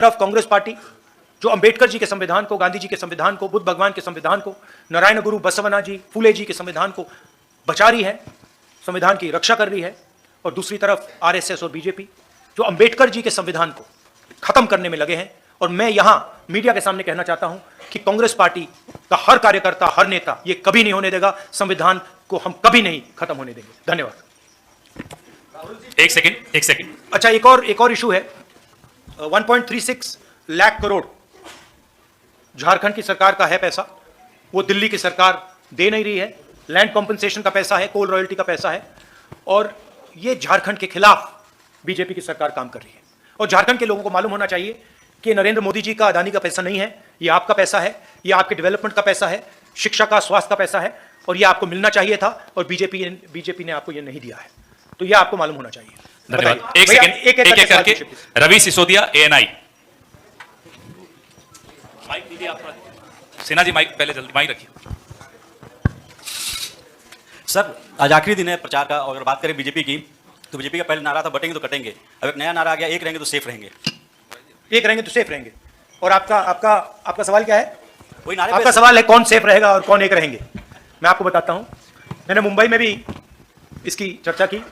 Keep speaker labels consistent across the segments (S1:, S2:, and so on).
S1: तरफ कांग्रेस पार्टी जो अंबेडकर जी के संविधान को, गांधी जी के संविधान को, बुद्ध भगवान के संविधान को, नारायण गुरु बसवना जी, फूले जी के संविधान को बचा रही है, संविधान की रक्षा कर रही है, और दूसरी तरफ आरएसएस और बीजेपी जो अंबेडकर जी के संविधान को खत्म करने में लगे हैं। और मैं यहां मीडिया के सामने कहना चाहता हूं कि कांग्रेस पार्टी का हर कार्यकर्ता, हर नेता ये कभी नहीं होने देगा, संविधान को हम कभी नहीं खत्म होने देंगे। धन्यवाद।
S2: एक सेकंड।
S1: अच्छा, एक और इशू है। 1.36 लाख करोड़ झारखंड की सरकार का है पैसा, वो दिल्ली की सरकार दे नहीं रही है। लैंड कॉम्पनसेशन का पैसा है, कोल रॉयल्टी का पैसा है, और ये झारखंड के खिलाफ बीजेपी की सरकार काम कर रही है। और झारखंड के लोगों को मालूम होना चाहिए कि नरेंद्र मोदी जी का, अदानी का पैसा नहीं है, ये आपका पैसा है, ये आपके डेवलपमेंट का पैसा है, शिक्षा का, स्वास्थ्य का पैसा है, और ये आपको मिलना चाहिए था, और बीजेपी ने आपको ये नहीं दिया है। तो ये आपको मालूम होना चाहिए।
S2: धन्यवाद। एक सेकंड, एक करके। रवि सिसोदिया, ANI। माइक दीजिए आप। सिन्हा जी माइक पहले जल्दी माइक रखिए।
S3: सर, आज आखिरी दिन है प्रचार का, और अगर बात करें बीजेपी की, तो बीजेपी का पहले नारा था बटेंगे तो कटेंगे। अब एक नया नारा आ गया, एक रहेंगे तो सेफ रहेंगे।
S1: एक रहेंगे तो सेफ रहेंगे। और आपका सवाल क्या है?
S3: वही नारे
S1: आपका सवाल है कौन सेफ रहेगा और कौन एक रहेंगे। मैं आपको बताता हूं, मैंने मुंबई में भी इसकी चर्चा की।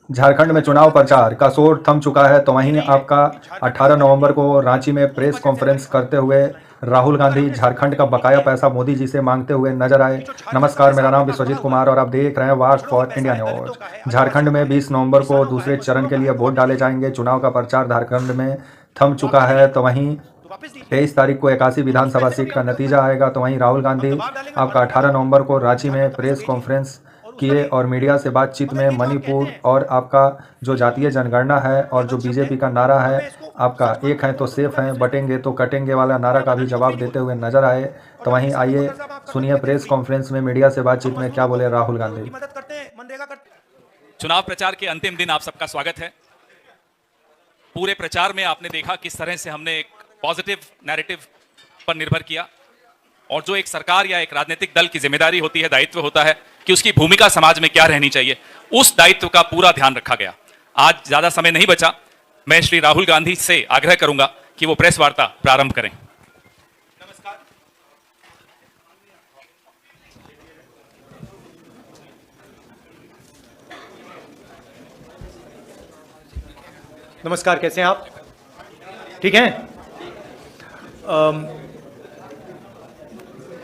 S4: झारखंड में चुनाव प्रचार का शोर थम चुका है, तो वहीं आपका 18 नवंबर को रांची में प्रेस कॉन्फ्रेंस करते हुए राहुल गांधी झारखंड का बकाया पैसा मोदी जी से मांगते हुए नजर आए। नमस्कार, मेरा नाम विश्वजीत कुमार और आप देख रहे हैं watch for India news. Jharkhand में 20 नवंबर को दूसरे चरण के लिए वोट डाले जाएंगे। चुनाव का प्रचार झारखंड में थम चुका है, तो वहीं 23 तारीख को 81 विधानसभा सीट का नतीजा आएगा। तो वहीं राहुल गांधी आपका 18 नवंबर को रांची में प्रेस कॉन्फ्रेंस किए और मीडिया से बातचीत में मणिपुर और आपका जो जातीय जनगणना है और जो बीजेपी का नारा है आपका एक है तो सेफ है, बटेंगे तो कटेंगे वाला नारा का भी जवाब देते हुए नजर आए। तो वहीं आइए सुनिए प्रेस कॉन्फ्रेंस में मीडिया से बातचीत में क्या बोले राहुल गांधी।
S2: चुनाव प्रचार के अंतिम दिन आप सबका स्वागत है। पूरे प्रचार में आपने देखा किस तरह से हमने एक पॉजिटिव नैरेटिव पर निर्भर किया, और जो एक सरकार या एक राजनीतिक दल की जिम्मेदारी होती है, दायित्व होता है कि उसकी भूमिका समाज में क्या रहनी चाहिए, उस दायित्व का पूरा ध्यान रखा गया। आज ज्यादा समय नहीं बचा, मैं श्री राहुल गांधी से आग्रह करूंगा कि वो प्रेस वार्ता प्रारंभ करें।
S1: नमस्कार, कैसे हैं आप? ठीक हैं?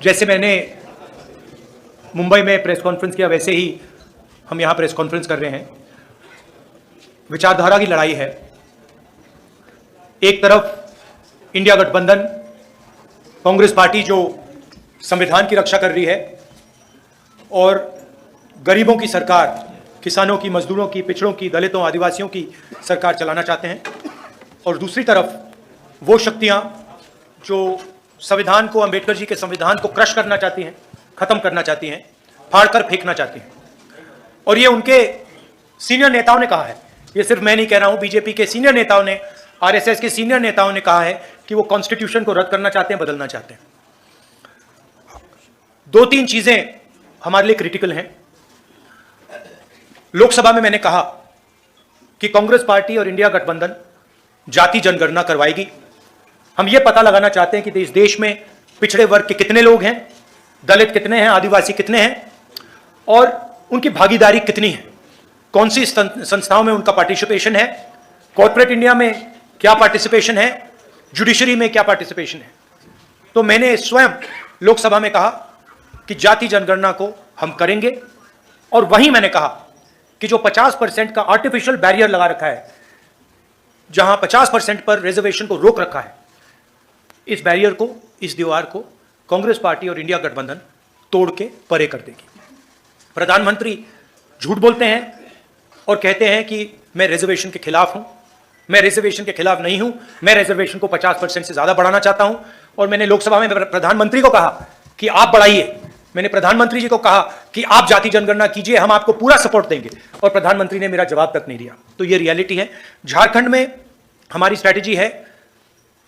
S1: जैसे मैंने मुंबई में प्रेस कॉन्फ्रेंस किया, वैसे ही हम यहाँ प्रेस कॉन्फ्रेंस कर रहे हैं। विचारधारा की लड़ाई है। एक तरफ इंडिया गठबंधन, कांग्रेस पार्टी जो संविधान की रक्षा कर रही है और गरीबों की सरकार, किसानों की, मजदूरों की, पिछड़ों की, दलितों, आदिवासियों की सरकार चलाना चाहते हैं, और दूसरी तरफ वो शक्तियाँ जो संविधान को, अंबेडकर जी के संविधान को क्रश करना चाहती हैं, खत्म करना चाहती हैं, फाड़कर फेंकना चाहती हैं। और ये उनके सीनियर नेताओं ने कहा है, ये सिर्फ मैं नहीं कह रहा हूं, बीजेपी के सीनियर नेताओं ने, आरएसएस के सीनियर नेताओं ने कहा है कि वो कॉन्स्टिट्यूशन को रद्द करना चाहते हैं, बदलना चाहते हैं। 2-3 चीजें हमारे लिए क्रिटिकल हैं। लोकसभा में मैंने कहा कि कांग्रेस पार्टी और इंडिया गठबंधन जाति जनगणना करवाएगी। हम ये पता लगाना चाहते हैं कि इस देश में पिछड़े वर्ग के कितने लोग हैं, दलित कितने हैं, आदिवासी कितने हैं, और उनकी भागीदारी कितनी है, कौन सी संस्थाओं में उनका पार्टिसिपेशन है, कॉर्पोरेट इंडिया में क्या पार्टिसिपेशन है, जुडिशरी में क्या पार्टिसिपेशन है। तो मैंने स्वयं लोकसभा में कहा कि जाति जनगणना को हम करेंगे, और वहीं मैंने कहा कि जो 50% का आर्टिफिशियल बैरियर लगा रखा है, जहां 50% पर रिजर्वेशन को रोक रखा है, इस बैरियर को, इस दीवार को कांग्रेस पार्टी और इंडिया गठबंधन तोड़ के परे कर देगी। प्रधानमंत्री झूठ बोलते हैं और कहते हैं कि मैं रिजर्वेशन के खिलाफ हूं। मैं रिजर्वेशन के खिलाफ नहीं हूं, मैं रिजर्वेशन को 50% से ज्यादा बढ़ाना चाहता हूं। और मैंने लोकसभा में प्रधानमंत्री को कहा कि आप बढ़ाइए, मैंने प्रधानमंत्री जी को कहा कि आप जाति जनगणना कीजिए, हम आपको पूरा सपोर्ट देंगे, और प्रधानमंत्री ने मेरा जवाब तक नहीं दिया। तो ये रियलिटी है। झारखंड में हमारी स्ट्रैटेजी है,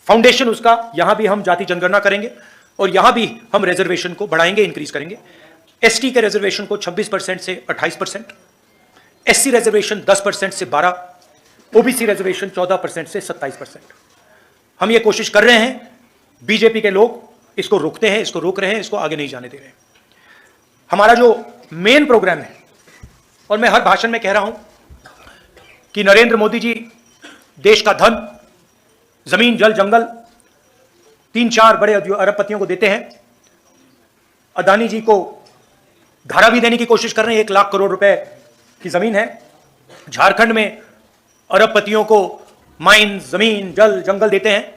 S1: फाउंडेशन उसका, यहां भी हम जाति जनगणना करेंगे और यहां भी हम रिजर्वेशन को बढ़ाएंगे, इंक्रीज करेंगे। एसटी के रिजर्वेशन को 26% से 28%, एससी रिजर्वेशन 10% से 12%, ओबीसी रिजर्वेशन 14% से 27%। हम ये कोशिश कर रहे हैं, बीजेपी के लोग इसको रोकते हैं, इसको रोक रहे हैं, इसको आगे नहीं जाने दे रहे हैं। हमारा जो मेन प्रोग्राम है, और मैं हर भाषण में कह रहा हूं कि नरेंद्र मोदी जी देश का धन, जमीन, जल, जंगल 3-4 बड़े अरबपतियों को देते हैं। अदानी जी को धारावी देने की कोशिश कर रहे हैं। 1 लाख करोड़ रुपए की जमीन है। झारखंड में अरबपतियों को माइन, जमीन, जल, जंगल देते हैं।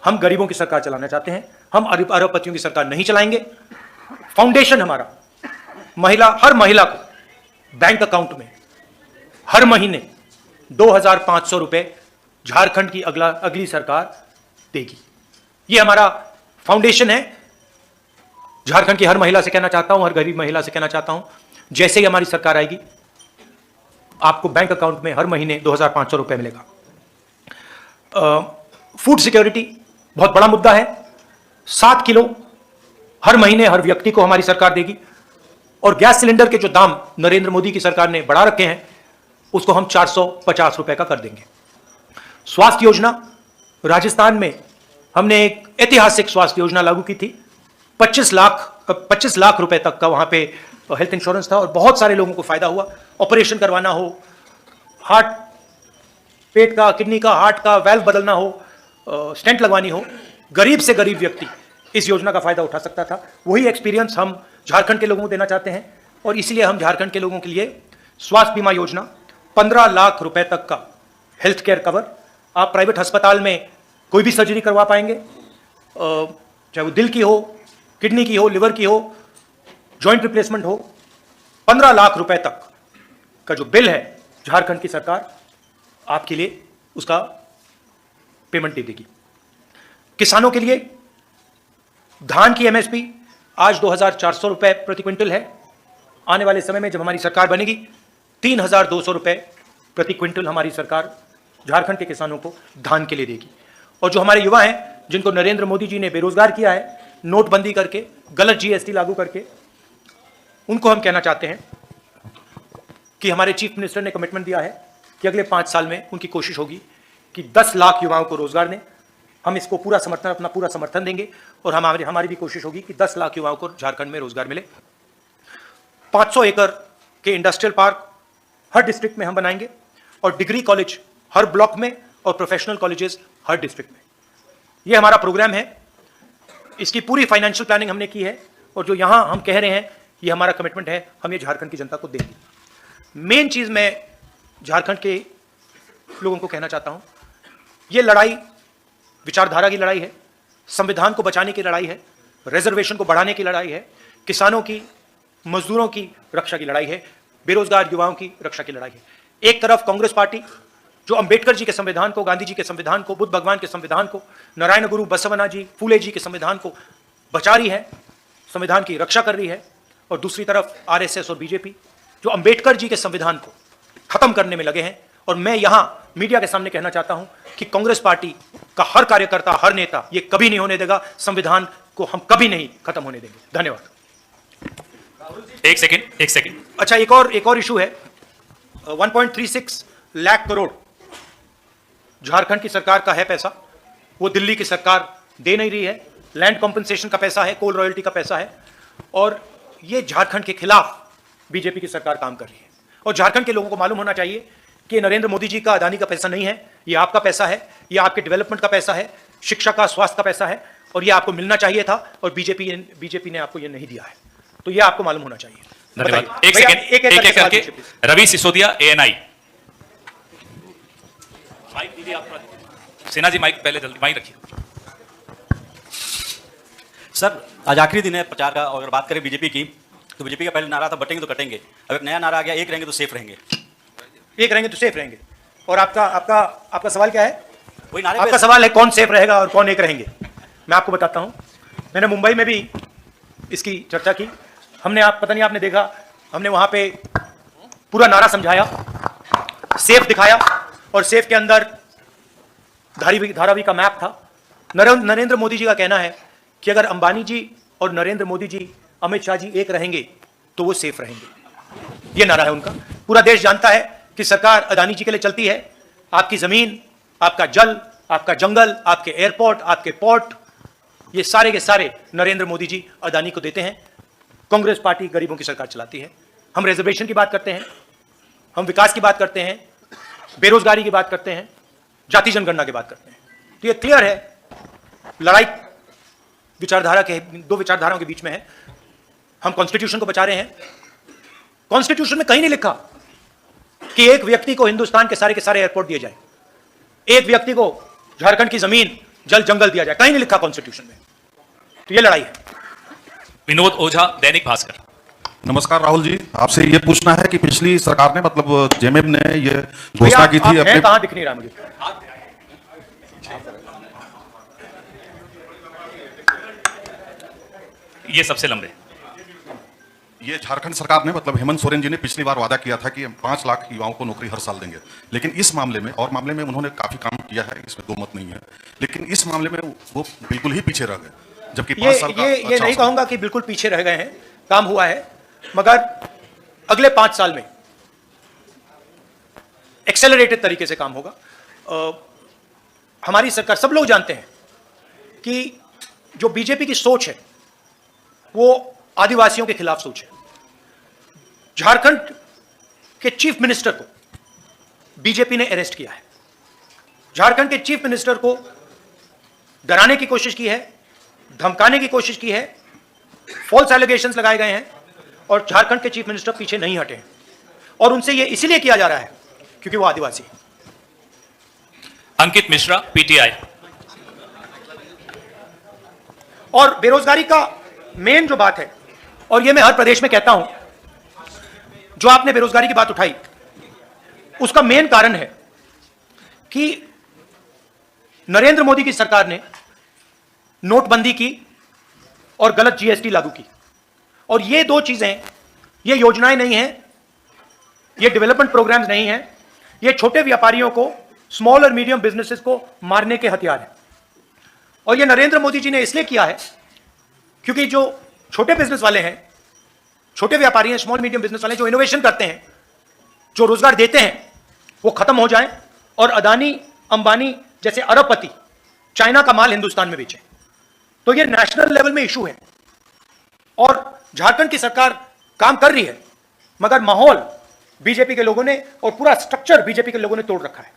S1: हम गरीबों की सरकार चलाना चाहते हैं। हम अरबपतियों की सरकार नहीं चलाएंगे। फाउंडेशन हमारा हर महिला को बैंक अकाउंट में हर महीने 2,500 रुपए झारखंड की अगली सरकार देगी। ये हमारा फाउंडेशन है। झारखंड की हर महिला से कहना चाहता हूं, हर गरीब महिला से कहना चाहता हूं, जैसे ही हमारी सरकार आएगी, आपको बैंक अकाउंट में हर महीने 2,500 रुपए मिलेगा। फूड सिक्योरिटी बहुत बड़ा मुद्दा है। 7 किलो हर महीने हर व्यक्ति को हमारी सरकार देगी। और गैस सिलेंडर के जो दाम नरेंद्र मोदी की सरकार ने बढ़ा रखे हैं, उसको हम 450 रुपए का कर देंगे। स्वास्थ्य योजना, राजस्थान में हमने एक ऐतिहासिक स्वास्थ्य योजना लागू की थी। 25 लाख रुपए तक का वहां पे हेल्थ इंश्योरेंस था और बहुत सारे लोगों को फायदा हुआ। ऑपरेशन करवाना हो, हार्ट, पेट का, किडनी का, हार्ट का वेल्व बदलना हो, स्टेंट लगवानी हो, गरीब से गरीब व्यक्ति इस योजना का फायदा उठा सकता था। वही एक्सपीरियंस हम झारखंड के लोगों को देना चाहते हैं और इसीलिए हम झारखंड के लोगों के लिए स्वास्थ्य बीमा योजना, 15 लाख रुपए तक का हेल्थ केयर कवर। आप प्राइवेट अस्पताल में कोई भी सर्जरी करवा पाएंगे, चाहे वो दिल की हो, किडनी की हो, लिवर की हो, जॉइंट रिप्लेसमेंट हो। 15 लाख रुपए तक का जो बिल है, झारखंड की सरकार आपके लिए उसका पेमेंट दे देगी। किसानों के लिए धान की एमएसपी आज 2,400 रुपए प्रति क्विंटल है। आने वाले समय में जब हमारी सरकार बनेगी, 3,200 रुपए प्रति क्विंटल हमारी सरकार झारखंड के किसानों को धान के लिए देगी। और जो हमारे युवा हैं, जिनको नरेंद्र मोदी जी ने बेरोजगार किया है नोटबंदी करके, गलत जीएसटी लागू करके, उनको हम कहना चाहते हैं कि हमारे चीफ मिनिस्टर ने कमिटमेंट दिया है कि अगले 5 साल में उनकी कोशिश होगी कि 10 लाख युवाओं को रोजगार दें। हम इसको अपना पूरा समर्थन देंगे और हमारी भी कोशिश होगी कि 10 लाख युवाओं को झारखंड में रोजगार मिले। 500 एकड़ के इंडस्ट्रियल पार्क हर डिस्ट्रिक्ट में हम बनाएंगे और डिग्री कॉलेज हर ब्लॉक में और प्रोफेशनल कॉलेजेस हर डिस्ट्रिक्ट में। यह हमारा प्रोग्राम है। इसकी पूरी फाइनेंशियल प्लानिंग हमने की है और जो यहां हम कह रहे हैं, ये हमारा कमिटमेंट है, हम ये झारखंड की जनता को देंगे। मेन चीज मैं झारखंड के लोगों को कहना चाहता हूं, ये लड़ाई विचारधारा की लड़ाई है, संविधान को बचाने की लड़ाई है, रिजर्वेशन को बढ़ाने की लड़ाई है, किसानों की, मजदूरों की रक्षा की लड़ाई है, बेरोजगार युवाओं की रक्षा की लड़ाई है। एक तरफ कांग्रेस पार्टी जो अंबेडकर जी के संविधान को, गांधी जी के संविधान को, बुद्ध भगवान के संविधान को, नारायण गुरु बसवना जी, फूले जी के संविधान को बचा रही है, संविधान की रक्षा कर रही है, और दूसरी तरफ आरएसएस और बीजेपी जो अंबेडकर जी के संविधान को खत्म करने में लगे हैं। और मैं यहां मीडिया के सामने कहना चाहता हूं कि कांग्रेस पार्टी का हर कार्यकर्ता, हर नेता ये कभी नहीं होने देगा, संविधान को हम कभी नहीं खत्म होने देंगे। धन्यवाद।
S2: एक सेकंड।
S1: अच्छा, एक और इशू है। 1.36 लाख करोड़ झारखंड की सरकार का है पैसा, वो दिल्ली की सरकार दे नहीं रही है। लैंड कॉम्पनसेशन का पैसा है, कोल रॉयल्टी का पैसा है, और ये झारखंड के खिलाफ बीजेपी की सरकार काम कर रही है। और झारखंड के लोगों को मालूम होना चाहिए कि नरेंद्र मोदी जी का, अदानी का पैसा नहीं है, ये आपका पैसा है, ये आपके डेवलपमेंट का पैसा है, शिक्षा का, स्वास्थ्य का पैसा है, और ये आपको मिलना चाहिए था, और बीजेपी ने आपको ये नहीं दिया है। तो ये आपको मालूम होना चाहिए।
S2: धन्यवाद। एक सेकंड, एक करके। रवि सिसोदिया, ANI। माइक दीजिए आप। सिन्हा जी, माइक पहले जल्दी माइक रखिए।
S3: सर, आज आखिरी दिन है प्रचार का, और अगर बात करें बीजेपी की, तो बीजेपी का पहले नारा था बटेंगे तो कटेंगे। अब एक नया नारा आ गया, एक रहेंगे तो सेफ रहेंगे।
S1: एक रहेंगे तो सेफ रहेंगे। और आपका सवाल क्या है?
S3: वही नारे
S1: आपका सवाल है कौन सेफ रहेगा और कौन एक रहेंगे। मैं आपको बताता हूं, मैंने मुंबई में भी इसकी चर्चा की। हमने, आप पता नहीं आपने देखा, हमने वहां पे पूरा नारा समझाया, सेफ दिखाया, और सेफ के अंदर धारावी का मैप था। नरेंद्र मोदी जी का कहना है कि अगर अंबानी जी और नरेंद्र मोदी जी, अमित शाह जी एक रहेंगे तो वो सेफ रहेंगे। ये नारा है उनका। पूरा देश जानता है कि सरकार अदानी जी के लिए चलती है। आपकी जमीन, आपका जल, आपका जंगल, आपके एयरपोर्ट, आपके पोर्ट, ये सारे के सारे नरेंद्र मोदी जी अदानी को देते हैं। कांग्रेस पार्टी गरीबों की सरकार चलाती है। हम रिजर्वेशन की बात करते हैं, हम विकास की बात करते हैं, बेरोजगारी की बात करते हैं, जाति जनगणना की बात करते हैं। तो ये क्लियर है, लड़ाई विचारधारा के, दो विचारधाराओं के बीच में है। हम कॉन्स्टिट्यूशन को बचा रहे हैं। कॉन्स्टिट्यूशन में कहीं नहीं लिखा कि एक व्यक्ति को हिंदुस्तान के सारे एयरपोर्ट दिए जाए, एक व्यक्ति को झारखंड की जमीन, जल, जंगल दिया जाए, कहीं नहीं लिखा कॉन्स्टिट्यूशन में। तो ये लड़ाई है।
S2: विनोद ओझा, दैनिक भास्कर।
S5: नमस्कार राहुल जी, आपसे ये पूछना है कि पिछली सरकार ने मतलब जेएमएम ने ये
S1: भैया,
S5: घोषणा की
S1: आप
S5: थी
S1: हैं
S5: अपने
S1: कहां, दिख नहीं रहा मुझे।
S2: ये सबसे लंबे।
S5: ये झारखंड सरकार ने मतलब हेमंत सोरेन जी ने पिछली बार वादा किया था कि हम 5 लाख युवाओं को नौकरी हर साल देंगे, लेकिन इस मामले में और मामले में उन्होंने काफी काम किया है, इसमें दो मत नहीं है, लेकिन इस मामले में वो बिल्कुल ही पीछे रह गए, जबकि 5 साल का
S1: ये
S5: अच्छा
S1: नहीं
S5: अवसर।
S1: कहूंगा कि बिल्कुल पीछे रह गए हैं, काम हुआ है, मगर अगले 5 साल में एक्सेलरेटेड तरीके से काम होगा। हमारी सरकार, सब लोग जानते हैं कि जो बीजेपी की सोच है वो आदिवासियों के खिलाफ सोच है। झारखंड के चीफ मिनिस्टर को बीजेपी ने अरेस्ट किया है। झारखंड के चीफ मिनिस्टर को डराने की कोशिश की है, धमकाने की कोशिश की है, फॉल्स एलिगेशंस लगाए गए हैं और झारखंड के चीफ मिनिस्टर पीछे नहीं हटे हैं। और उनसे यह इसलिए किया जा रहा है क्योंकि वो आदिवासी है।
S2: अंकित मिश्रा, पीटीआई।
S1: और बेरोजगारी का मेन जो बात है, और ये मैं हर प्रदेश में कहता हूं, जो आपने बेरोजगारी की बात उठाई, उसका मेन कारण है कि नरेंद्र मोदी की सरकार ने नोटबंदी की और गलत जीएसटी लागू की। और ये दो चीजें, ये योजनाएं नहीं हैं, ये डेवलपमेंट प्रोग्राम्स नहीं हैं, ये छोटे व्यापारियों को, स्मॉल और मीडियम बिजनेसेस को मारने के हथियार हैं। और ये नरेंद्र मोदी जी ने इसलिए किया है क्योंकि जो छोटे बिजनेस वाले हैं, छोटे व्यापारी हैं, स्मॉल मीडियम बिजनेस वाले जो इनोवेशन करते हैं, जो रोजगार देते हैं, वो खत्म हो जाए और अदानी, अंबानी जैसे अरबपति चाइना का माल हिंदुस्तान में बेचे। तो ये नेशनल लेवल में इशू है और झारखंड की सरकार काम कर रही है, मगर माहौल बीजेपी के लोगों ने और पूरा स्ट्रक्चर बीजेपी के लोगों ने तोड़ रखा है।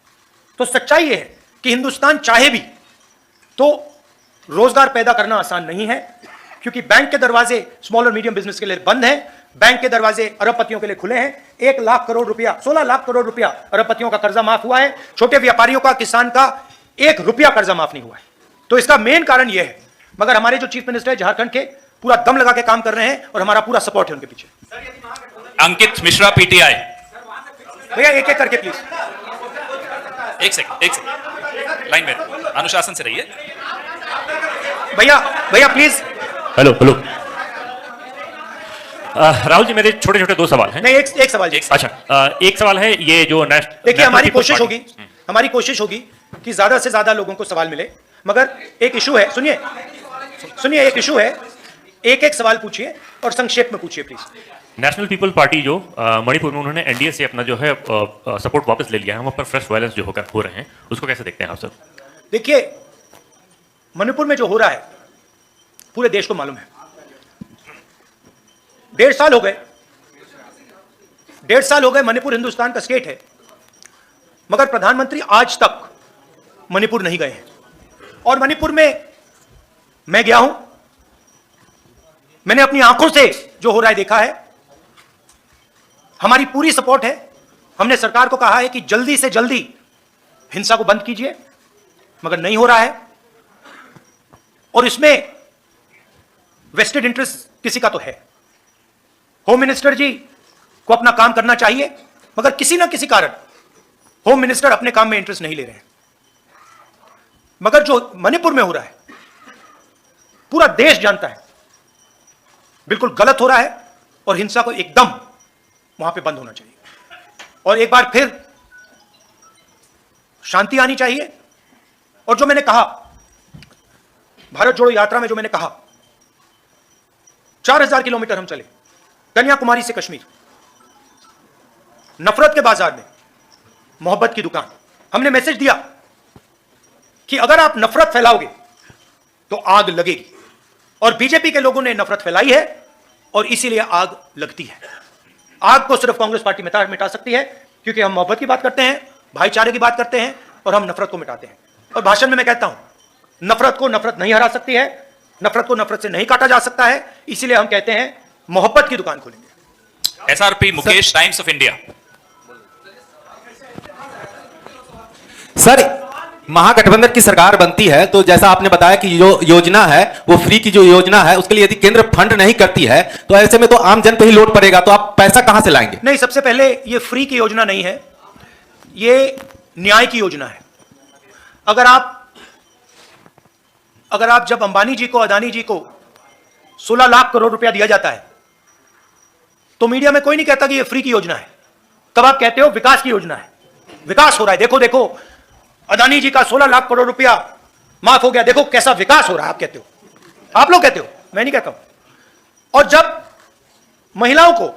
S1: तो सच्चाई ये है कि हिंदुस्तान चाहे भी तो रोजगार पैदा करना आसान नहीं है, क्योंकि बैंक के दरवाजे स्मॉल और मीडियम बिजनेस के लिए बंद हैं, बैंक के दरवाजे अरबपतियों के लिए खुले हैं। 1 लाख करोड़ रुपया, 16 लाख करोड़ रुपया अरबपतियों का कर्जा माफ हुआ है, छोटे व्यापारियों का, किसान का 1 रुपया कर्जा माफ नहीं हुआ है। तो इसका मेन कारण यह है। मगर हमारे जो चीफ मिनिस्टर है झारखंड के, पूरा दम लगा के काम कर रहे हैं और हमारा पूरा सपोर्ट है उनके पीछे।
S2: अंकित मिश्रा, पीटीआई।
S1: भैया एक एक करके प्लीज।
S2: एक सेकंड लाइन में, अनुशासन से रहिए।
S1: भैया प्लीज।
S6: हेलो राहुल जी, मेरे छोटे छोटे 2 सवाल हैं।
S1: नहीं, एक सवाल जी।
S6: अच्छा, एक सवाल है ये जो
S1: देखिए, हमारी कोशिश होगी कि ज्यादा से ज्यादा लोगों को सवाल मिले, मगर एक इशू है, सुनिए एक इशू है, एक सवाल पूछिए और संक्षेप में पूछिए प्लीज।
S6: नेशनल पीपल पार्टी जो मणिपुर में उन्होंने एनडीए से अपना जो है सपोर्ट वापस ले लिया है, वहां पर फ्रेश वायलेंस जो हो रहे हैं, उसको कैसे देखते हैं आप सर?
S1: देखिए, मणिपुर में जो हो रहा है पूरे देश को मालूम है। 1.5 साल हो गए मणिपुर हिंदुस्तान का स्टेट है, मगर प्रधानमंत्री आज तक मणिपुर नहीं गए हैं। और मणिपुर में मैं गया हूं, मैंने अपनी आंखों से जो हो रहा है देखा है। हमारी पूरी सपोर्ट है। हमने सरकार को कहा है कि जल्दी से जल्दी हिंसा को बंद कीजिए, मगर नहीं हो रहा है। और इसमें वेस्टेड इंटरेस्ट किसी का तो है। होम मिनिस्टर जी को अपना काम करना चाहिए, मगर किसी ना किसी कारण होम मिनिस्टर अपने काम में इंटरेस्ट नहीं ले रहे हैं। मगर जो मणिपुर में हो रहा है पूरा देश जानता है बिल्कुल गलत हो रहा है और हिंसा को एकदम वहां पे बंद होना चाहिए और एक बार फिर शांति आनी चाहिए। और जो मैंने कहा भारत जोड़ो यात्रा में, जो मैंने कहा 4000 किलोमीटर हम चले, कन्याकुमारी से कश्मीर, नफरत के बाजार में मोहब्बत की दुकान। हमने मैसेज दिया कि अगर आप नफरत फैलाओगे तो आग लगेगी, और बीजेपी के लोगों ने नफरत फैलाई है और इसीलिए आग लगती है। आग को सिर्फ कांग्रेस पार्टी मिटा सकती है, क्योंकि हम मोहब्बत की बात करते हैं, भाईचारे की बात करते हैं, और हम नफरत को मिटाते हैं। और भाषण में मैं कहता हूं, नफरत को नफरत नहीं हरा सकती है, नफरत को नफरत से नहीं काटा जा सकता है, इसीलिए हम कहते हैं मोहब्बत की दुकान खोलेंगे।
S2: SRP Mukesh, Times of India.
S7: Sir, महागठबंधन की सरकार बनती है तो जैसा आपने बताया कि जो योजना है वो फ्री की जो योजना है उसके लिए यदि केंद्र फंड नहीं करती है तो ऐसे में तो आम जन पे ही लोड पड़ेगा, तो आप पैसा कहां से लाएंगे?
S1: नहीं, सबसे पहले ये फ्री की योजना नहीं है, ये न्याय की योजना है। अगर आप जब अंबानी जी को, अदानी जी को 16 लाख करोड़ रुपया दिया जाता है तो मीडिया में कोई नहीं कहता कि ये फ्री की योजना है। तब आप कहते हो विकास की योजना है, विकास हो रहा है, देखो देखो अदानी जी का 16 लाख करोड़ रुपया माफ हो गया, देखो कैसा विकास हो रहा है। आप कहते हो, आप लोग कहते हो, मैं नहीं कहता हूं। और जब महिलाओं को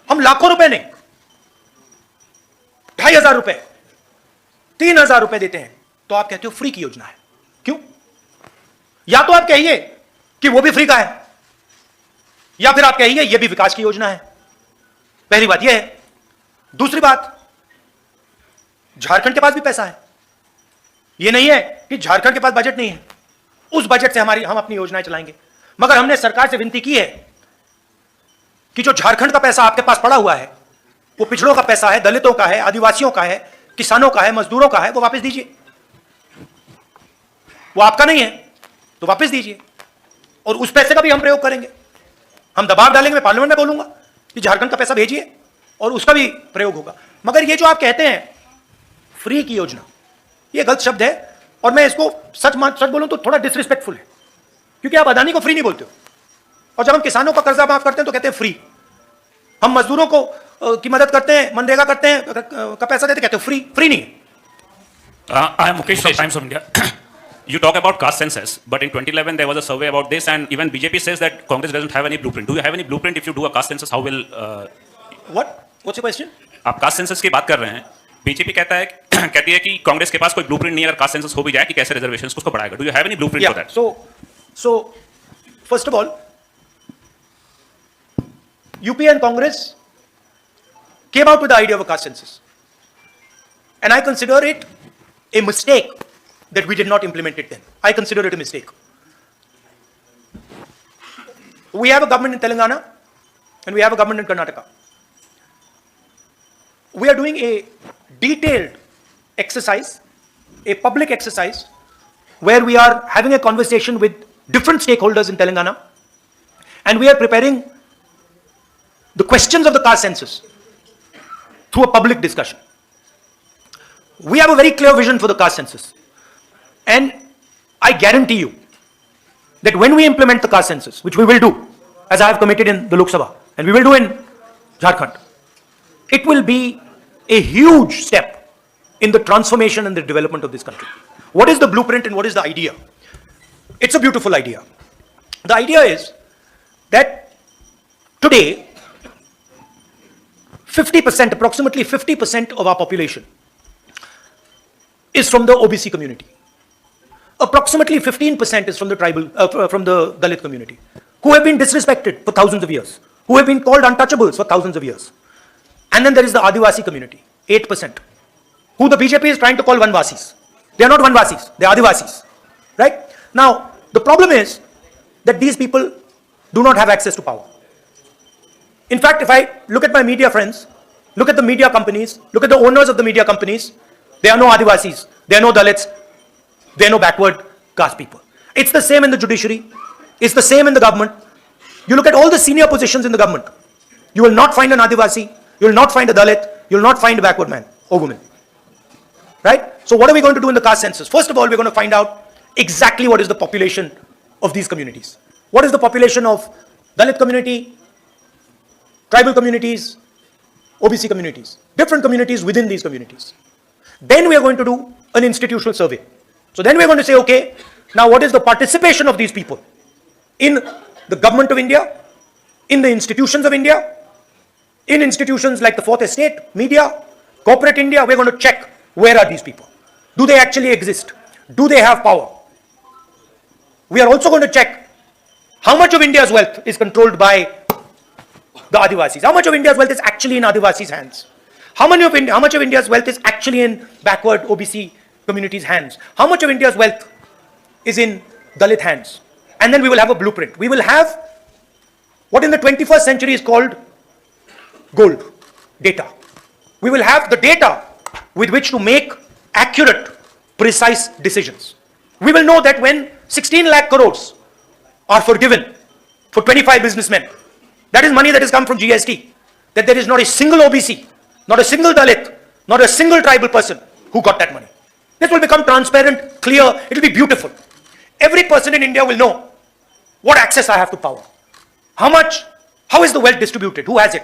S1: हम लाखों रुपए नहीं, 2500 रुपए, 3000 रुपए देते हैं तो आप कहते हो फ्री की योजना है। क्यों? या तो आप कहिए कि वो भी फ्री का है, या फिर आप कहिए ये भी विकास की योजना है। पहली बात यह है। दूसरी बात, झारखंड के पास भी पैसा है, यह नहीं है कि झारखंड के पास बजट नहीं है, उस बजट से हम अपनी योजनाएं चलाएंगे। मगर हमने सरकार से विनती की है कि जो झारखंड का पैसा आपके पास पड़ा हुआ है, वो पिछड़ों का पैसा है, दलितों का है, आदिवासियों का है, किसानों का है, मजदूरों का है, वो वापस दीजिए। वो आपका नहीं है तो वापस दीजिए, और उस पैसे का भी हम प्रयोग करेंगे। हम दबाव डालेंगे, मैं पार्लियामेंट में बोलूंगा कि झारखंड का पैसा भेजिए, और उसका भी प्रयोग होगा। मगर ये जो आप कहते हैं फ्री की योजना, ये गलत शब्द है, और मैं इसको सच बोलूं तो थोड़ा डिसरिस्पेक्टफुल है, क्योंकि आप अदानी को फ्री नहीं बोलते हो, और जब हम किसानों का कर्जा माफ करते हैं तो कहते हैं फ्री। हम मजदूरों को की मदद करते हैं, मनरेगा करते हैं, का पैसा देते, कहते हो फ्री। फ्री नहीं है।
S6: I am Mukesh from Times of India. You talk about caste census, but in 2011 there was a survey about this, and even BJP says that Congress doesn't have any blueprint. Do you have any blueprint if you do a caste census? How will?
S1: What's your question?
S6: आप caste census की बात कर रहे हैं, BJP कहती है कि कांग्रेस के पास कोई ब्लूप्रिंट नहीं है अगर कास्ट सेंसस हो भी जाए कि कैसे रिजर्वेशंस को बढ़ाएगा. Do you have any blueprint for that?
S1: So first of all, UP and Congress came out with the idea of a caste census, and I consider it a mistake that we did not implement it then. I consider it a mistake. We have a government in Telangana and we have a government in Karnataka. We are doing a detailed exercise, a public exercise, where we are having a conversation with different stakeholders in Telangana, and we are preparing the questions of the caste census through a public discussion. We have a very clear vision for the caste census, and I guarantee you that when we implement the caste census, which we will do, as I have committed in the Lok Sabha, and we will do in Jharkhand, it will be a huge step in the transformation and the development of this country. What is the blueprint and what is the idea? It's a beautiful idea. The idea is that today, 50%, approximately 50% of our population is from the OBC community. Approximately 15% is from the tribal, from the Dalit community, who have been disrespected for thousands of years, who have been called untouchables for thousands of years. And then there is the Adivasi community, 8%, who the BJP is trying to call Vanvasis. They are not Vanvasis, they are Adivasis, right? Now, the problem is that these people do not have access to power. In fact, if I look at my media friends, look at the media companies, look at the owners of the media companies, there are no Adivasis, there are no Dalits, there are no backward caste people. It's the same in the judiciary, it's the same in the government. You look at all the senior positions in the government, you will not find an Adivasi, you will not find a Dalit, you will not find a backward man or woman. Right? So what are we going to do in the caste census? First of all, we're going to find out exactly what is the population of these communities. What is the population of Dalit community, tribal communities, OBC communities, different communities within these communities. Then we are going to do an institutional survey. So then we are going to say, okay, now what is the participation of these people in the government of India, in the institutions of India, in institutions like the Fourth Estate, media, corporate India. We're going to check, where are these people? Do they actually exist? Do they have power? We are also going to check how much of India's wealth is controlled by the Adivasis. How much of India's wealth is actually in Adivasis' hands? How much of India's wealth is actually in backward OBC communities' hands? How much of India's wealth is in Dalit hands? And then we will have a blueprint. We will have what in the 21st century is called gold data. We will have the data with which to make accurate, precise decisions. We will know that when 16 lakh crores are forgiven for 25 businessmen, that is money that has come from GST, that there is not a single OBC, not a single Dalit, not a single tribal person who got that money. This will become transparent, clear, it will be beautiful. Every person in India will know what access I have to power. How is the wealth distributed? Who has it?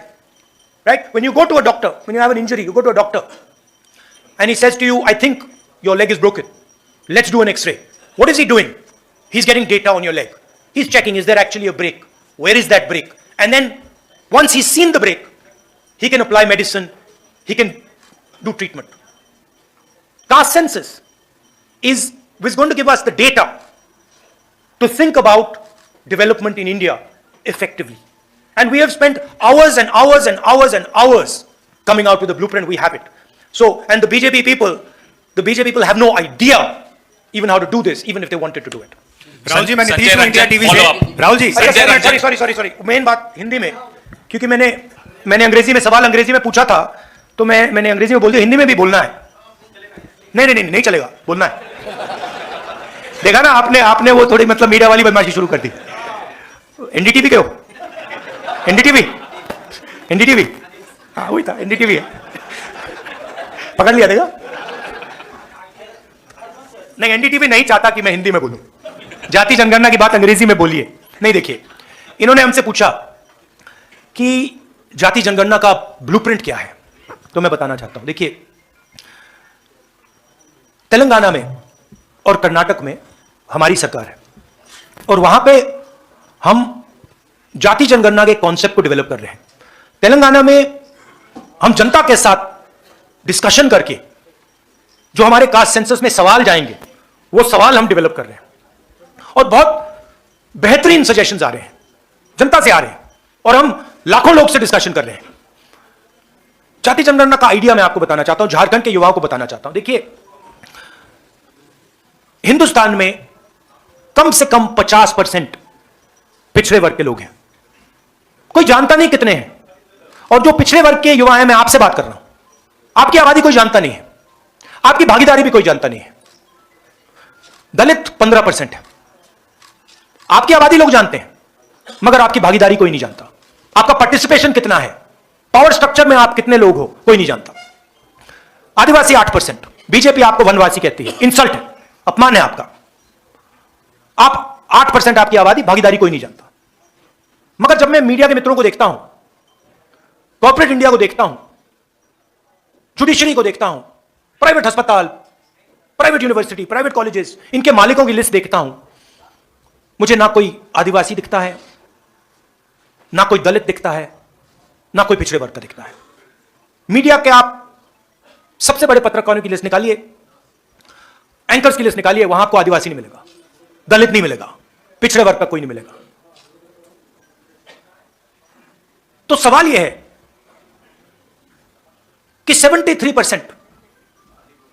S1: Right? When you go to a doctor, when you have an injury, you go to a doctor and he says to you, I think your leg is broken. Let's do an X-ray. What is he doing? He's getting data on your leg. He's checking, is there actually a break? Where is that break? And then once he's seen the break, he can apply medicine, he can do treatment. Caste census is going to give us the data to think about development in India effectively. And we have spent hours and hours and hours and hours coming out with a blueprint. We have it. So, and the BJP people have no idea even how to do this, even if they wanted to do it.
S7: Rahul ji, मैं
S2: संजय
S7: नीतीश को India
S2: Ranjan,
S7: TV
S2: follow
S7: से
S2: up.
S7: Rahul ji
S2: Sanjay Ranjan.
S1: Sorry मेन बात हिंदी में, क्योंकि मैंने अंग्रेजी में सवाल अंग्रेजी में पूछा था, तो मैंने अंग्रेजी में बोल दिया, हिंदी में भी बोलना है। नहीं चलेगा, बोलना है। देखा ना आपने वो थोड़ी मतलब मीडिया वाली बदमाशी शुरू कर दी। एनडीटीवी के हो? एनडीटीवी हाँ वही था, एनडीटीवी है। पकड़ लिया देखा? नहीं, एनडीटीवी नहीं चाहता कि मैं हिंदी में बोलूं। जाति जनगणना की बात अंग्रेजी में बोलिए। नहीं, देखिए, इन्होंने हमसे पूछा कि जाति जनगणना का ब्लूप्रिंट क्या है, तो मैं बताना चाहता हूं। देखिए, तेलंगाना में और कर्नाटक में हमारी सरकार है और वहां पे हम जाति जनगणना के कॉन्सेप्ट को डेवलप कर रहे हैं। तेलंगाना में हम जनता के साथ डिस्कशन करके जो हमारे कास्ट सेंसस में सवाल जाएंगे, वो सवाल हम डेवलप कर रहे हैं और बहुत बेहतरीन सजेशंस आ रहे हैं, जनता से आ रहे हैं और हम लाखों लोग से डिस्कशन कर रहे हैं। जाति जनगणना का आइडिया मैं आपको बताना चाहता हूं, झारखंड के युवाओं को बताना चाहता हूं। देखिए, हिंदुस्तान में कम से कम 50% पिछड़े वर्ग के लोग हैं। कोई जानता नहीं कितने हैं, और जो पिछड़े वर्ग के युवा हैं, मैं आपसे बात कर रहा हूं, आपकी आबादी कोई जानता नहीं है, आपकी भागीदारी भी कोई जानता नहीं है। दलित 15% है, आपकी आबादी लोग जानते हैं, मगर आपकी भागीदारी कोई नहीं जानता। आपका पार्टिसिपेशन कितना है, पावर स्ट्रक्चर में आप कितने लोग हो, कोई नहीं जानता। आदिवासी 8%, बीजेपी आपको वनवासी कहती है, इंसल्ट है, अपमान है आपका। आप 8% आपकी आबादी, भागीदारी कोई नहीं जानता। मगर जब मैं मीडिया के मित्रों को देखता हूं, कॉर्पोरेट इंडिया को देखता हूं, जुडिशरी को देखता हूं, प्राइवेट अस्पताल, प्राइवेट यूनिवर्सिटी, प्राइवेट कॉलेजेस, इनके मालिकों की लिस्ट देखता हूं, मुझे ना कोई आदिवासी दिखता है, ना कोई दलित दिखता है, ना कोई पिछड़े वर्ग का दिखता है। मीडिया के आप सबसे बड़े पत्रकारों की लिस्ट निकालिए, एंकर्स की लिस्ट निकालिए, वहां आपको आदिवासी नहीं मिलेगा, दलित नहीं मिलेगा, पिछड़े वर्ग का कोई नहीं मिलेगा। तो सवाल यह है कि 73%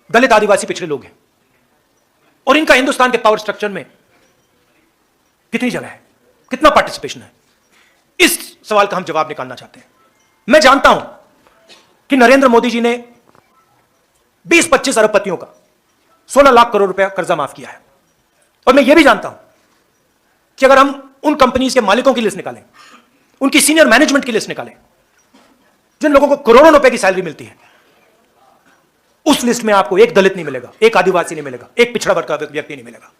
S1: दलित, आदिवासी, पिछड़े लोग हैं और इनका हिंदुस्तान के पावर स्ट्रक्चर में कितनी जगह है, कितना पार्टिसिपेशन है? इस सवाल का हम जवाब निकालना चाहते हैं। मैं जानता हूं कि नरेंद्र मोदी जी ने 20-25 अरबपतियों का 16 लाख करोड़ रुपया कर्जा माफ किया है, और मैं यह भी जानता हूं कि अगर हम उन कंपनीज के मालिकों की लिस्ट निकालें, उनकी सीनियर मैनेजमेंट की लिस्ट निकालें, जिन लोगों को करोड़ों रुपए की सैलरी मिलती है, उस लिस्ट में आपको एक दलित नहीं मिलेगा, एक आदिवासी नहीं मिलेगा, एक पिछड़ा वर्ग का व्यक्ति नहीं मिलेगा।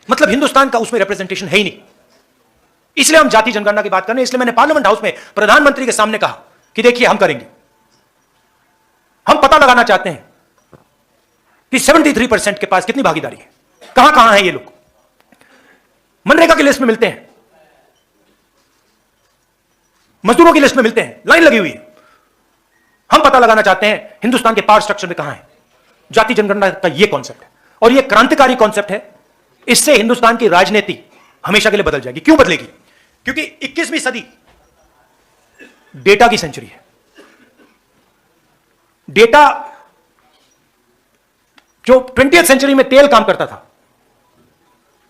S1: मतलब हिंदुस्तान का उसमें रिप्रेजेंटेशन है ही नहीं। इसलिए हम जाति जनगणना की बात कर रहे हैं। इसलिए मैंने पार्लियामेंट हाउस में प्रधानमंत्री के सामने कहा कि देखिए, हम करेंगे, हम पता लगाना चाहते हैं कि 73% के पास कितनी भागीदारी है, कहां कहां है ये लोग। मनरेगा की लिस्ट में मिलते हैं, मजदूरों की लिस्ट में मिलते हैं, लाइन लगी हुई है। हम पता लगाना चाहते हैं हिंदुस्तान के पावर स्ट्रक्चर में कहां है। जाति जनगणना का यह कॉन्सेप्ट है। और यह क्रांतिकारी कॉन्सेप्ट है। इससे हिंदुस्तान की राजनीति हमेशा के लिए बदल जाएगी। क्यों बदलेगी? क्योंकि 21वीं सदी डेटा की सेंचुरी है। डेटा जो 20वीं सेंचुरी में तेल काम करता था,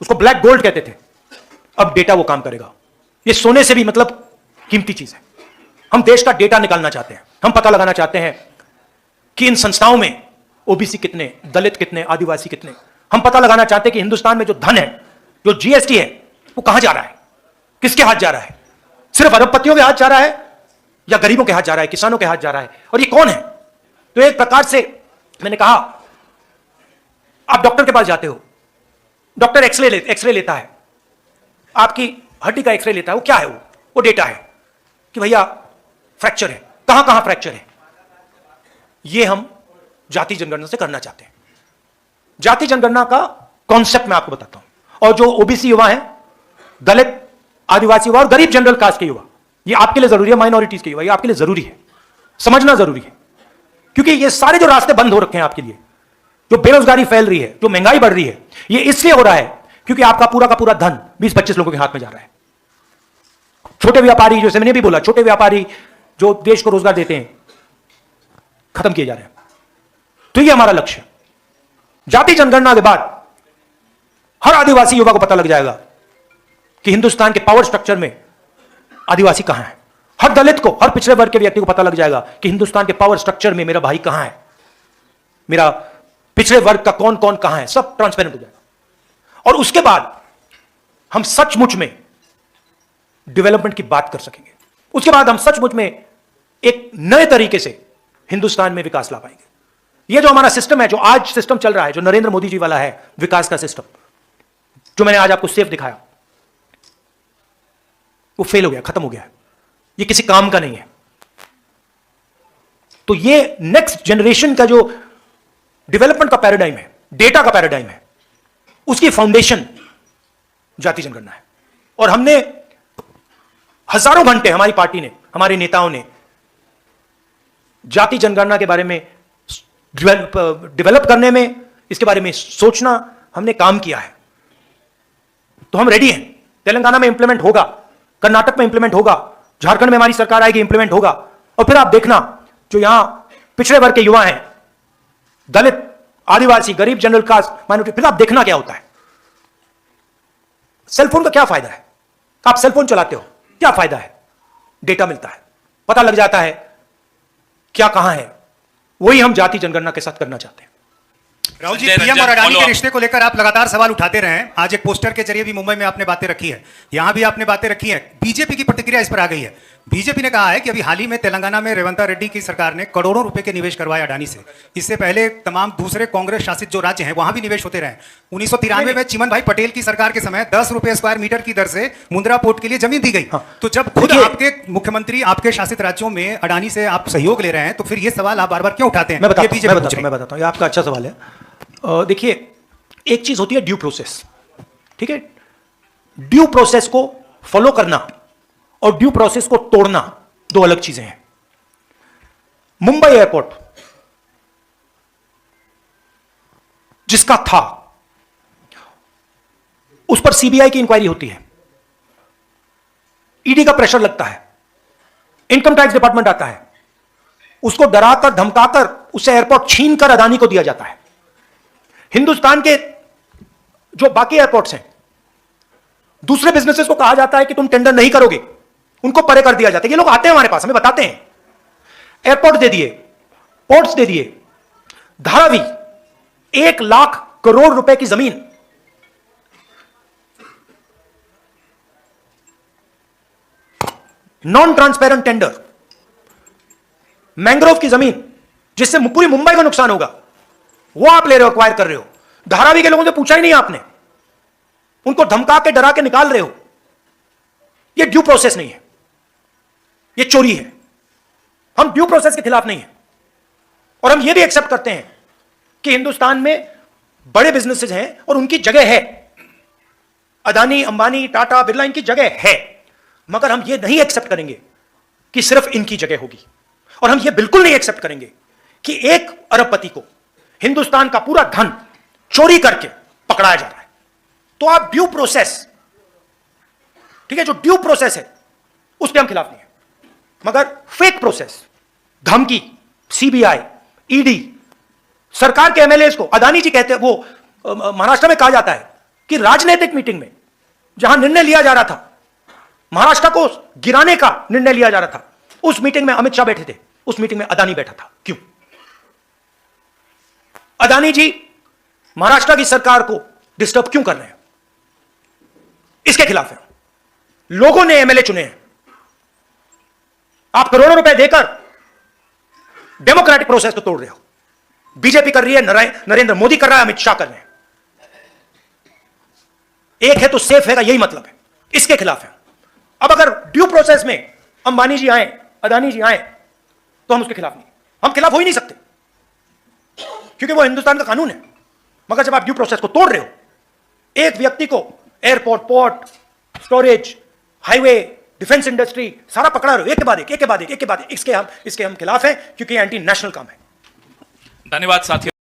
S1: उसको ब्लैक गोल्ड कहते थे, अब डेटा वो काम करेगा। ये सोने से भी मतलब कीमती चीज है। हम देश का डेटा निकालना चाहते हैं। हम पता लगाना चाहते हैं कि इन संस्थाओं में ओबीसी कितने, दलित कितने, आदिवासी कितने। हम पता लगाना चाहते हैं कि हिंदुस्तान में जो धन है, जो जीएसटी है, वो कहां जा रहा है, किसके हाथ जा रहा है। सिर्फ अरबपतियों के हाथ जा रहा है या गरीबों के हाथ जा रहा है, किसानों के हाथ जा रहा है, और ये कौन है? तो एक प्रकार से मैंने कहा, आप डॉक्टर के पास जाते हो, डॉक्टर एक्सरे लेता है, आपकी हड्डी का एक्सरे लेता है। वो क्या है? वो डेटा है कि भैया फ्रैक्चर है, कहां कहां फ्रैक्चर है। ये हम जाति जनगणना से करना चाहते हैं। जाति जनगणना का कॉन्सेप्ट मैं आपको बताता हूं। और जो ओबीसी युवा हैं, दलित, आदिवासी युवा और गरीब जनरल कास्ट के युवा, ये आपके लिए जरूरी है। माइनॉरिटीज के युवा, ये आपके लिए जरूरी है, समझना जरूरी है। क्योंकि ये सारे जो रास्ते बंद हो रखे हैं आपके लिए, जो बेरोजगारी फैल रही है, जो महंगाई बढ़ रही है, ये इसलिए हो रहा है क्योंकि आपका पूरा का पूरा धन 20-25 लोगों के हाथ में जा रहा है। छोटे व्यापारी, जैसे मैंने भी बोला, छोटे व्यापारी जो देश को रोजगार देते हैं, खत्म किए जा रहे हैं। तो ये हमारा लक्ष्य है। जाति जनगणना के बाद हर आदिवासी युवा को पता लग जाएगा कि हिंदुस्तान के पावर स्ट्रक्चर में आदिवासी कहां है। हर दलित को, हर पिछड़े वर्ग के व्यक्ति को पता लग जाएगा कि हिंदुस्तान के पावर स्ट्रक्चर में मेरा भाई कहां है, मेरा पिछड़े वर्ग का कौन कौन कहां है, सब ट्रांसपेरेंट हो जाएगा। और उसके बाद हम सचमुच में डेवलपमेंट की बात कर सकेंगे। उसके बाद हम सचमुच में एक नए तरीके से हिंदुस्तान में विकास ला पाएंगे। यह जो हमारा सिस्टम है, जो आज सिस्टम चल रहा है, जो नरेंद्र मोदी जी वाला है विकास का सिस्टम, जो मैंने आज आपको सेफ दिखाया, वो फेल हो गया, खत्म हो गया है। ये किसी काम का नहीं है। तो ये नेक्स्ट जनरेशन का जो डेवलपमेंट का पैराडाइम है, डेटा का पैराडाइम है, उसकी फाउंडेशन जाति जनगणना है। और हमने हजारों घंटे, हमारी पार्टी ने, हमारे नेताओं ने जाति जनगणना के बारे में डेवलप करने में, इसके बारे में सोचना, हमने काम किया है। तो हम रेडी हैं। तेलंगाना में इंप्लीमेंट होगा, कर्नाटक में इंप्लीमेंट होगा, झारखंड में हमारी सरकार आएगी, इंप्लीमेंट होगा। और फिर आप देखना, जो यहां पिछड़े वर्ग के युवा हैं, दलित, आदिवासी, गरीब, जनरल कास्ट, माइनॉरिटी, फिर आप देखना क्या होता है। सेलफोन का क्या फायदा है? आप सेलफोन चलाते हो, क्या फायदा है? डेटा मिलता है, पता लग जाता है क्या कहां है। वही हम जाति जनगणना के साथ करना चाहते हैं।
S8: राहुल जी,
S2: संजय
S8: पीएम
S2: रंजन,
S8: और अडानी
S2: follow
S8: के
S2: up।
S8: रिश्ते को लेकर आप लगातार सवाल उठाते रहे हैं। आज एक पोस्टर के जरिए भी मुंबई में आपने बातें रखी है, यहां भी आपने बातें रखी है। बीजेपी की प्रतिक्रिया इस पर आ गई है। बीजेपी ने कहा है कि अभी हाल ही में तेलंगाना में रेवंत रेड्डी की सरकार ने करोड़ों रुपए के निवेश करवाए अडानी से। इससे पहले तमाम दूसरे कांग्रेस शासित जो राज्य हैं, वहां भी निवेश होते रहे। 1993 में चिमन भाई पटेल की सरकार के समय 10 रुपए स्क्वायर मीटर की दर से मुंद्रा पोर्ट के लिए जमीन दी गई। तो जब खुद आपके मुख्यमंत्री आपके शासित राज्यों में अडानी से आप सहयोग ले रहे हैं, तो फिर ये सवाल आप बार बार क्यों उठाते हैं?
S1: मैं बताता हूं, ये आपका अच्छा सवाल है। देखिए, एक चीज होती है ड्यू प्रोसेस, ठीक है? ड्यू प्रोसेस को फॉलो करना और ड्यू प्रोसेस को तोड़ना दो अलग चीजें हैं। मुंबई एयरपोर्ट जिसका था, उस पर सीबीआई की इंक्वायरी होती है, ईडी का प्रेशर लगता है, इनकम टैक्स डिपार्टमेंट आता है, उसको डराकर धमकाकर उसे एयरपोर्ट छीनकर अदानी को दिया जाता है। हिंदुस्तान के जो बाकी एयरपोर्ट्स हैं, दूसरे बिजनेसेस को कहा जाता है कि तुम टेंडर नहीं करोगे, उनको परे कर दिया जाता है। ये लोग आते हैं हमारे पास, हमें बताते हैं, एयरपोर्ट दे दिए, पोर्ट्स दे दिए, धारावी 1 लाख करोड़ रुपए की जमीन, नॉन ट्रांसपेरेंट टेंडर, मैंग्रोव की जमीन जिससे पूरी मुंबई को नुकसान होगा, वो आप ले रहे हो, एक्वायर कर रहे हो। धारावी के लोगों से पूछा ही नहीं आपने, उनको धमका के डरा के निकाल रहे हो। ये ड्यू प्रोसेस नहीं है, ये चोरी है। हम ड्यू प्रोसेस के खिलाफ नहीं है। और हम ये भी एक्सेप्ट करते हैं कि हिंदुस्तान में बड़े बिजनेसेस हैं और उनकी जगह है, अदानी, अंबानी, टाटा, बिरला, इनकी जगह है। मगर हम ये नहीं एक्सेप्ट करेंगे कि सिर्फ इनकी जगह होगी। और हम ये बिल्कुल नहीं एक्सेप्ट करेंगे कि एक अरबपति को हिंदुस्तान का पूरा धन चोरी करके पकड़ाया जा रहा है। तो आप ड्यू प्रोसेस, ठीक है, जो ड्यू प्रोसेस है उसके हम खिलाफ नहीं है, मगर फेक प्रोसेस, धमकी, सीबीआई, ईडी, सरकार के एमएलए को, अदानी जी कहते हैं, वो महाराष्ट्र में कहा जाता है कि राजनीतिक मीटिंग में जहां निर्णय लिया जा रहा था, महाराष्ट्र को गिराने का निर्णय लिया जा रहा था, उस मीटिंग में अमित शाह बैठे थे, उस मीटिंग में अदानी बैठा था। क्यों? अदानी जी महाराष्ट्र की सरकार को डिस्टर्ब क्यों कर रहे हैं? इसके खिलाफ है। लोगों ने एमएलए चुने हैं। आप करोड़ों रुपए देकर डेमोक्रेटिक प्रोसेस को तोड़ रहे हो। बीजेपी कर रही है, नरेंद्र मोदी कर रहा है, अमित शाह कर रहे हैं। एक है तो सेफ है, यही मतलब है। इसके खिलाफ है। अब अगर ड्यू प्रोसेस में अंबानी जी आए, अदानी जी आए, तो हम उसके खिलाफ नहीं, हम खिलाफ हो ही नहीं सकते, क्योंकि वो हिंदुस्तान का कानून है। मगर जब आप ड्यू प्रोसेस को तोड़ रहे हो, एक व्यक्ति को airport, port, storage, highway, defence industry सारा पकड़ा रहे हो, एक के बाद एक, एक के बाद एक, एक के बाद एक, इसके हम खिलाफ हैं, क्योंकि एंटी नेशनल काम है।
S2: धन्यवाद साथियों।